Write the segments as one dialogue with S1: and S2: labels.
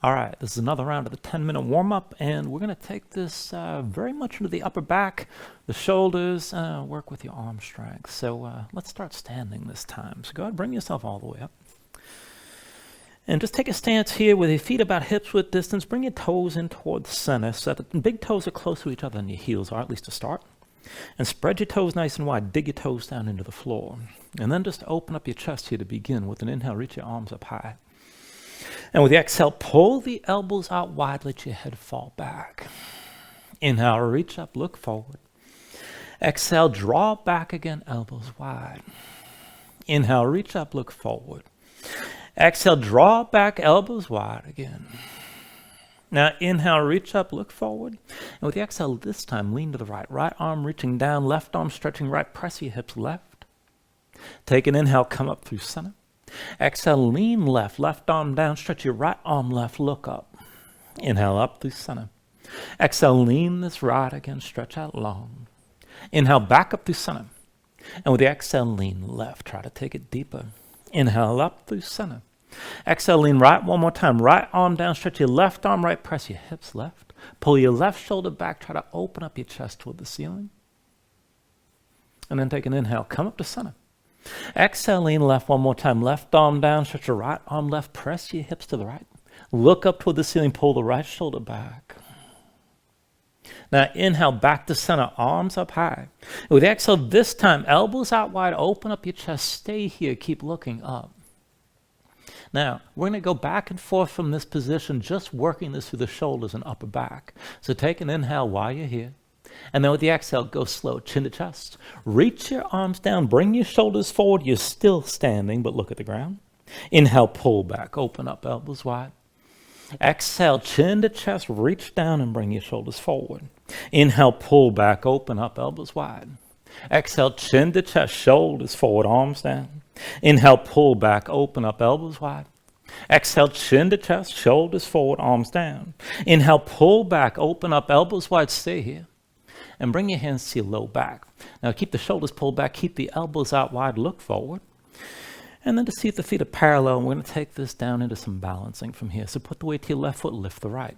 S1: All right, this is another round of the 10-minute warm-up, and we're going to take this very much into the upper back, the shoulders, work with your arm strength. So let's start standing this time. So go ahead, bring yourself all the way up. And just take a stance here with your feet about hips width distance. Bring your toes in toward the center so that the big toes are closer to each other than your heels are, at least to start. And spread your toes nice and wide. Dig your toes down into the floor. And then just open up your chest here to begin. With an inhale, reach your arms up high. And with the exhale, pull the elbows out wide. Let your head fall back. Inhale, reach up, look forward. Exhale, draw back again, elbows wide. Inhale, reach up, look forward. Exhale, draw back, elbows wide again. Now inhale, reach up, look forward. And with the exhale this time, lean to the right. Right arm reaching down, left arm stretching right. Press your hips left. Take an inhale, come up through center. Exhale, lean left. Left arm down, stretch your right arm left, look up. Inhale, up through center. Exhale, lean this right again, stretch out long. Inhale, back up through center. And with the exhale, lean left. Try to take it deeper. Inhale, up through center. Exhale, lean right one more time. Right arm down, stretch your left arm right, press your hips left. Pull your left shoulder back, try to open up your chest toward the ceiling. And then take an inhale, come up to center. Exhale, lean left one more time. Left arm down, stretch your right arm left, press your hips to the right. Look up toward the ceiling, pull the right shoulder back. Now inhale, back to center, arms up high. With exhale this time, elbows out wide, open up your chest, stay here, keep looking up. Now, we're going to go back and forth from this position, just working this through the shoulders and upper back. So take an inhale while you're here. And then with the exhale, go slow, chin to chest. Reach your arms down, bring your shoulders forward. You're still standing, but look at the ground. Inhale, pull back, open up, elbows wide. Exhale, chin to chest, reach down and bring your shoulders forward. Inhale, pull back, open up, elbows wide. Exhale, chin to chest, shoulders forward, arms down. Inhale, pull back, open up, elbows wide. Exhale, chin to chest, shoulders forward, arms down. Inhale, pull back, open up, elbows wide, stay here. And bring your hands to your low back. Now keep the shoulders pulled back, keep the elbows out wide, look forward. And then to see if the feet are parallel, we're going to take this down into some balancing from here. So put the weight to your left foot, lift the right.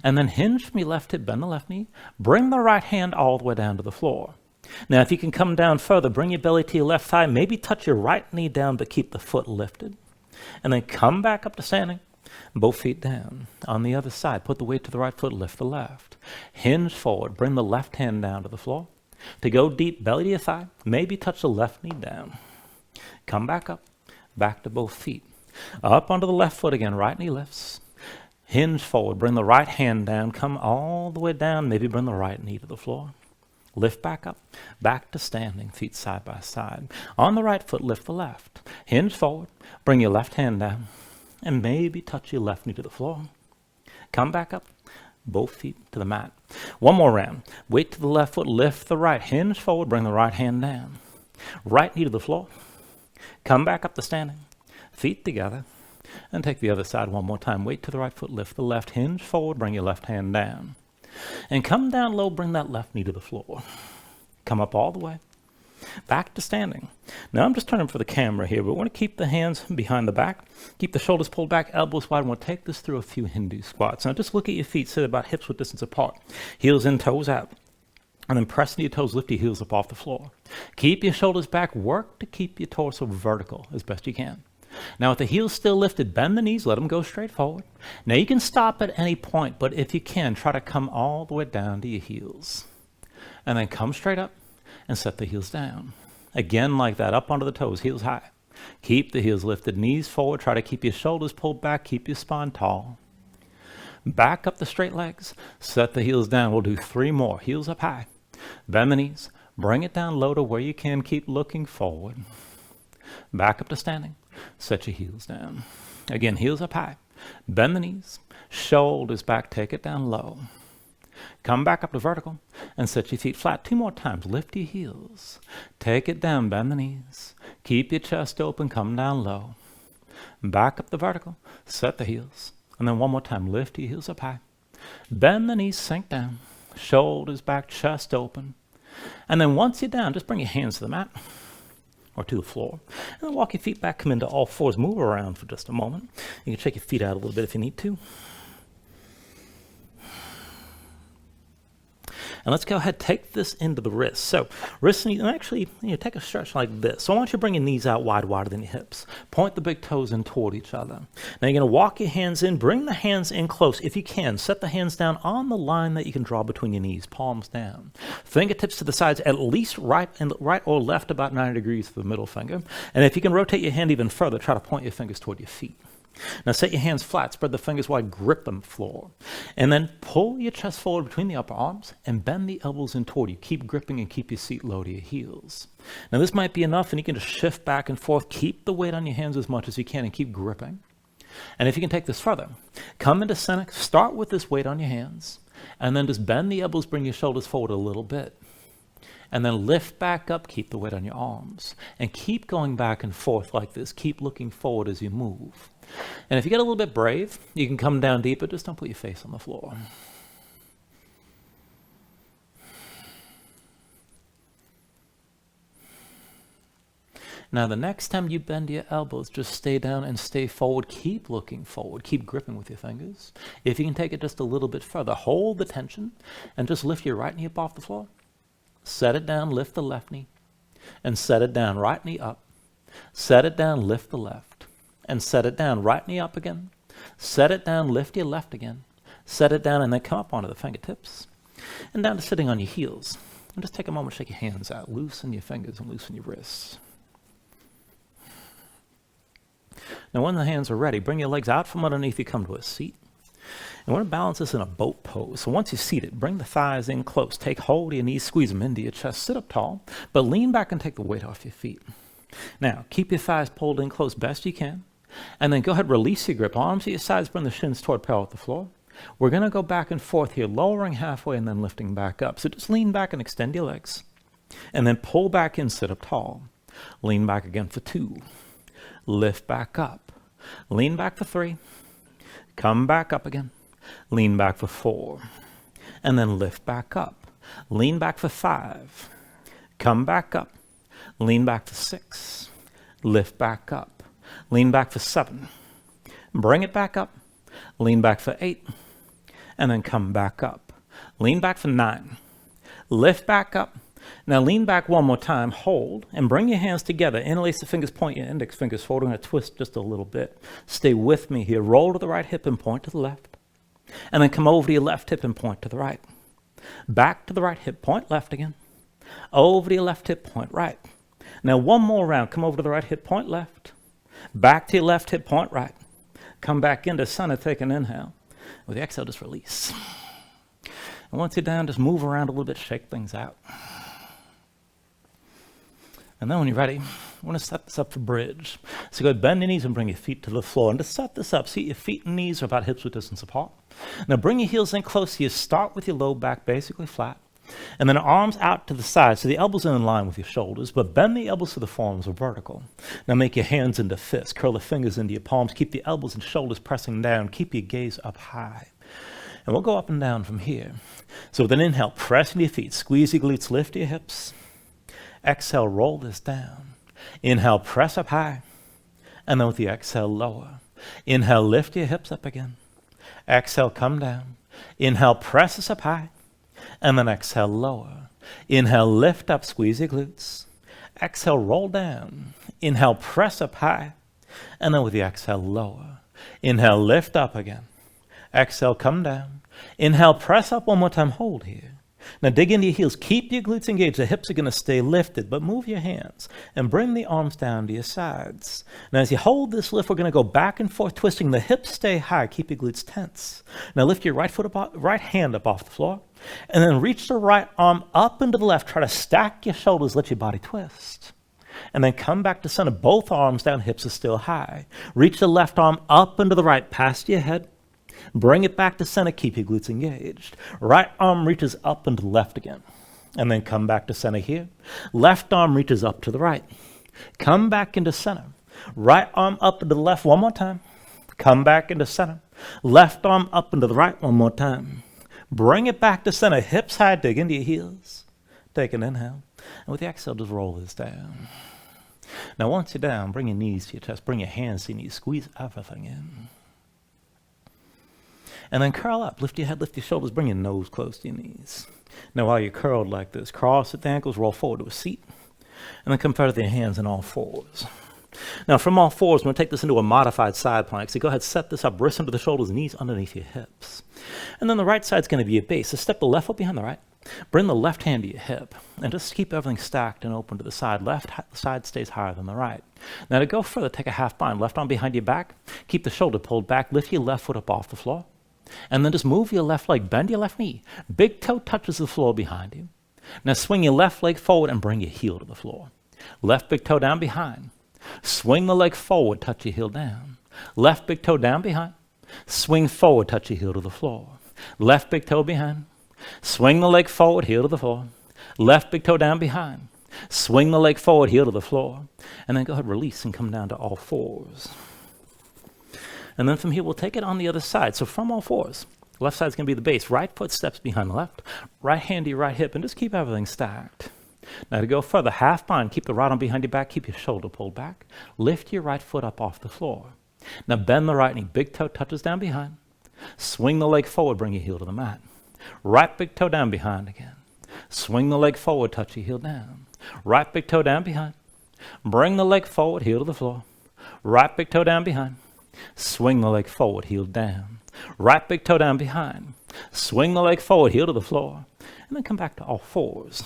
S1: And then hinge from your left hip, bend the left knee. Bring the right hand all the way down to the floor. Now, if you can come down further, bring your belly to your left thigh. Maybe touch your right knee down, but keep the foot lifted. And then come back up to standing. Both feet down. On the other side, put the weight to the right foot, lift the left. Hinge forward. Bring the left hand down to the floor. To go deep, belly to your thigh. Maybe touch the left knee down. Come back up. Back to both feet. Up onto the left foot again. Right knee lifts. Hinge forward. Bring the right hand down. Come all the way down. Maybe bring the right knee to the floor. Lift back up, back to standing, feet side by side. On the right foot, lift the left. Hinge forward, bring your left hand down, and maybe touch your left knee to the floor. Come back up, both feet to the mat. One more round. Weight to the left foot, lift the right. Hinge forward, bring the right hand down. Right knee to the floor. Come back up to standing, feet together, and take the other side one more time. Weight to the right foot, lift the left. Hinge forward, bring your left hand down. And come down low, bring that left knee to the floor. Come up all the way. Back to standing. Now I'm just turning for the camera here, but we want to keep the hands behind the back. Keep the shoulders pulled back, elbows wide. We'll take this through a few Hindu squats. Now just look at your feet, sit about hips width distance apart. Heels in, toes out. And then press into your toes, lift your heels up off the floor. Keep your shoulders back. Work to keep your torso vertical as best you can. Now with the heels still lifted, bend the knees, let them go straight forward. Now you can stop at any point, but if you can, try to come all the way down to your heels. And then come straight up and set the heels down. Again like that, up onto the toes, heels high. Keep the heels lifted, knees forward, try to keep your shoulders pulled back, keep your spine tall. Back up the straight legs, set the heels down. We'll do 3 more, heels up high. Bend the knees, bring it down low to where you can, keep looking forward. Back up to standing. Set your heels down. Again, heels up high. Bend the knees. Shoulders back. Take it down low. Come back up to vertical and set your feet flat. 2 more times. Lift your heels. Take it down. Bend the knees. Keep your chest open. Come down low. Back up to vertical. Set the heels. And then one more time. Lift your heels up high. Bend the knees. Sink down. Shoulders back. Chest open. And then once you're down, just bring your hands to the mat. or to the floor. And then walk your feet back, come into all fours, move around for just a moment. You can shake your feet out a little bit if you need to. And let's go ahead, take this into the wrists. So wrists, and actually, take a stretch like this. So I want you to bring your knees out wider than your hips. Point the big toes in toward each other. Now you're going to walk your hands in, bring the hands in close. If you can, set the hands down on the line that you can draw between your knees, palms down. Fingertips to the sides, at least right or left about 90 degrees for the middle finger. And if you can rotate your hand even further, try to point your fingers toward your feet. Now set your hands flat, spread the fingers wide, grip the floor. And then pull your chest forward between the upper arms and bend the elbows in toward you. Keep gripping and keep your seat low to your heels. Now this might be enough, and you can just shift back and forth. Keep the weight on your hands as much as you can and keep gripping. And if you can take this further, come into center, start with this weight on your hands, and then just bend the elbows, bring your shoulders forward a little bit. And then lift back up, keep the weight on your arms. And keep going back and forth like this. Keep looking forward as you move. And if you get a little bit brave, you can come down deeper. Just don't put your face on the floor. Now the next time you bend your elbows, just stay down and stay forward. Keep looking forward. Keep gripping with your fingers. If you can take it just a little bit further, hold the tension and just lift your right knee up off the floor. Set it down, lift the left knee, and set it down, right knee up. Set it down, lift the left, and set it down, right knee up again. Set it down, lift your left again. Set it down, and then come up onto the fingertips. And down to sitting on your heels. And just take a moment, shake your hands out, loosen your fingers and loosen your wrists. Now when the hands are ready, bring your legs out from underneath you, come to a seat. And we're going to balance this in a boat pose. So once you're seated, bring the thighs in close. Take hold of your knees, squeeze them into your chest. Sit up tall, but lean back and take the weight off your feet. Now, keep your thighs pulled in close best you can. And then go ahead, release your grip. Arms at your sides, bring the shins toward parallel with the floor. We're going to go back and forth here, lowering halfway and then lifting back up. So just lean back and extend your legs. And then pull back in, sit up tall. Lean back again for 2. Lift back up. Lean back for 3. Come back up again. Lean back for 4. And then lift back up. Lean back for 5. Come back up. Lean back for 6. Lift back up. Lean back for 7. Bring it back up. Lean back for 8. And then come back up. Lean back for 9. Lift back up. Now lean back one more time, hold, and bring your hands together. Interlace the fingers, point your index fingers forward. I'm going to twist just a little bit. Stay with me here. Roll to the right hip and point to the left. And then come over to your left hip and point to the right. Back to the right hip, point left again. Over to your left hip, point right. Now one more round. Come over to the right hip, point left. Back to your left hip, point right. Come back into center, take an inhale. With the exhale, just release. And once you're down, just move around a little bit, shake things out. And then when you're ready, we're going to set this up for bridge. So go ahead, bend your knees and bring your feet to the floor. And to set this up, see your feet and knees are about hips-width distance apart. Now bring your heels in close. You start with your low back basically flat. And then arms out to the side, so the elbows are in line with your shoulders, but bend the elbows so the forearms are vertical. Now make your hands into fists. Curl the fingers into your palms. Keep the elbows and shoulders pressing down. Keep your gaze up high. And we'll go up and down from here. So with an inhale, press into your feet. Squeeze your glutes, lift your hips. Exhale, roll this down. Inhale, press up high. And then with the exhale, lower. Inhale, lift your hips up again. Exhale, come down. Inhale, press this up high. And then exhale, lower. Inhale, lift up, squeeze your glutes. Exhale, roll down. Inhale, press up high. And then with the exhale, lower. Inhale, lift up again. Exhale, come down. Inhale, press up one more time, hold here. Now dig into your heels. Keep your glutes engaged. The hips are going to stay lifted, but move your hands and bring the arms down to your sides. Now as you hold this lift, we're going to go back and forth, twisting. The hips stay high. Keep your glutes tense. Now lift your right hand up off the floor, and then reach the right arm up into the left. Try to stack your shoulders. Let your body twist. And then come back to center. Both arms down. Hips are still high. Reach the left arm up into the right, past your head. Bring it back to center. Keep your glutes engaged. Right arm reaches up and to the left again. And then come back to center here. Left arm reaches up to the right. Come back into center. Right arm up and to the left one more time. Come back into center. Left arm up and to the right one more time. Bring it back to center. Hips high. Dig into your heels. Take an inhale. And with the exhale, just roll this down. Now once you're down, bring your knees to your chest, bring your hands to your knees, squeeze everything in. And then curl up, lift your head, lift your shoulders, bring your nose close to your knees. Now while you're curled like this, cross at the ankles, roll forward to a seat, and then come forward with your hands in all fours. Now from all fours, we're going to take this into a modified side plank. So go ahead, set this up, wrists under the shoulders, knees underneath your hips. And then the right side's going to be your base. So step the left foot behind the right, bring the left hand to your hip, and just keep everything stacked and open to the side. Left side stays higher than the right. Now to go further, take a half bind, left arm behind your back, keep the shoulder pulled back, lift your left foot up off the floor, and then just move your left leg, bend your left knee. Big toe touches the floor behind you. Now swing your left leg forward and bring your heel to the floor. Left big toe down behind. Swing the leg forward, touch your heel down. Left big toe down behind. Swing forward, touch your heel to the floor. Left big toe behind. Swing the leg forward, heel to the floor. Left big toe down behind. Swing the leg forward, heel to the floor. And then go ahead, release and come down to all fours. And then from here, we'll take it on the other side. So from all fours, left side's going to be the base. Right foot steps behind the left. Right hand to your right hip, and just keep everything stacked. Now to go further, half bind, keep the right arm behind your back, keep your shoulder pulled back. Lift your right foot up off the floor. Now bend the right knee, big toe touches down behind. Swing the leg forward, bring your heel to the mat. Right big toe down behind again. Swing the leg forward, touch your heel down. Right big toe down behind. Bring the leg forward, heel to the floor. Right big toe down behind. Swing the leg forward, heel down. Right big toe down behind. Swing the leg forward, heel to the floor. And then come back to all fours.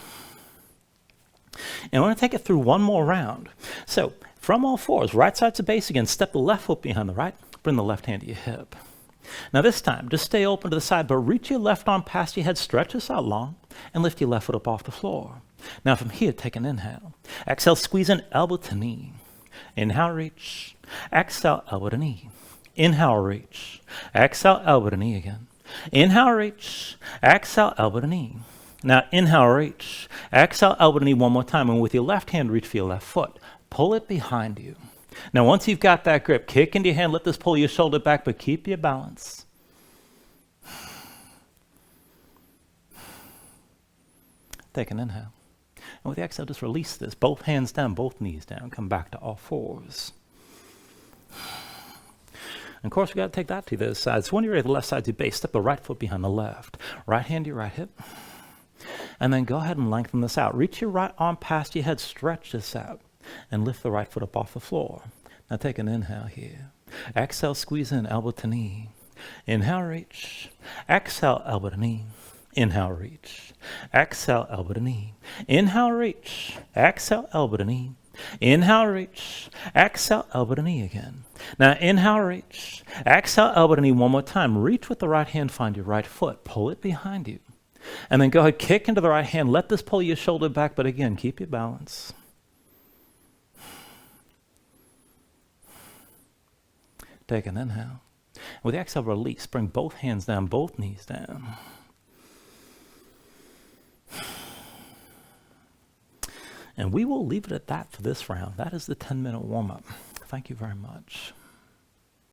S1: And we're going to take it through one more round. So from all fours, right side to base again, step the left foot behind the right, bring the left hand to your hip. Now this time, just stay open to the side, but reach your left arm past your head, stretch this out long, and lift your left foot up off the floor. Now from here, take an inhale. Exhale, squeeze in, elbow to knee. Inhale, reach. Exhale, elbow to knee. Inhale, reach. Exhale, elbow to knee again. Inhale, reach. Exhale, elbow to knee. Now inhale, reach. Exhale, elbow to knee one more time. And with your left hand, reach for your left foot. Pull it behind you. Now once you've got that grip, kick into your hand, let this pull your shoulder back, but keep your balance. Take an inhale. And with the exhale, just release this. Both hands down, both knees down. Come back to all fours. And of course, we got to take that to the other side. So when you're ready, the left side to your base, step the right foot behind the left. Right hand to your right hip. And then go ahead and lengthen this out. Reach your right arm past your head, stretch this out, and lift the right foot up off the floor. Now take an inhale here. Exhale, squeeze in, elbow to knee. Inhale, reach. Exhale, elbow to knee. Inhale, reach. Exhale, elbow to knee. Inhale, reach. Exhale, elbow to knee. Inhale, reach. Exhale, elbow to knee again. Now inhale, reach. Exhale, elbow to knee one more time. Reach with the right hand, find your right foot. Pull it behind you. And then go ahead, kick into the right hand. Let this pull your shoulder back, but again, keep your balance. Take an inhale. With the exhale, release. Bring both hands down, both knees down. And we will leave it at that for this round. That is the 10-minute warm-up. Thank you very much.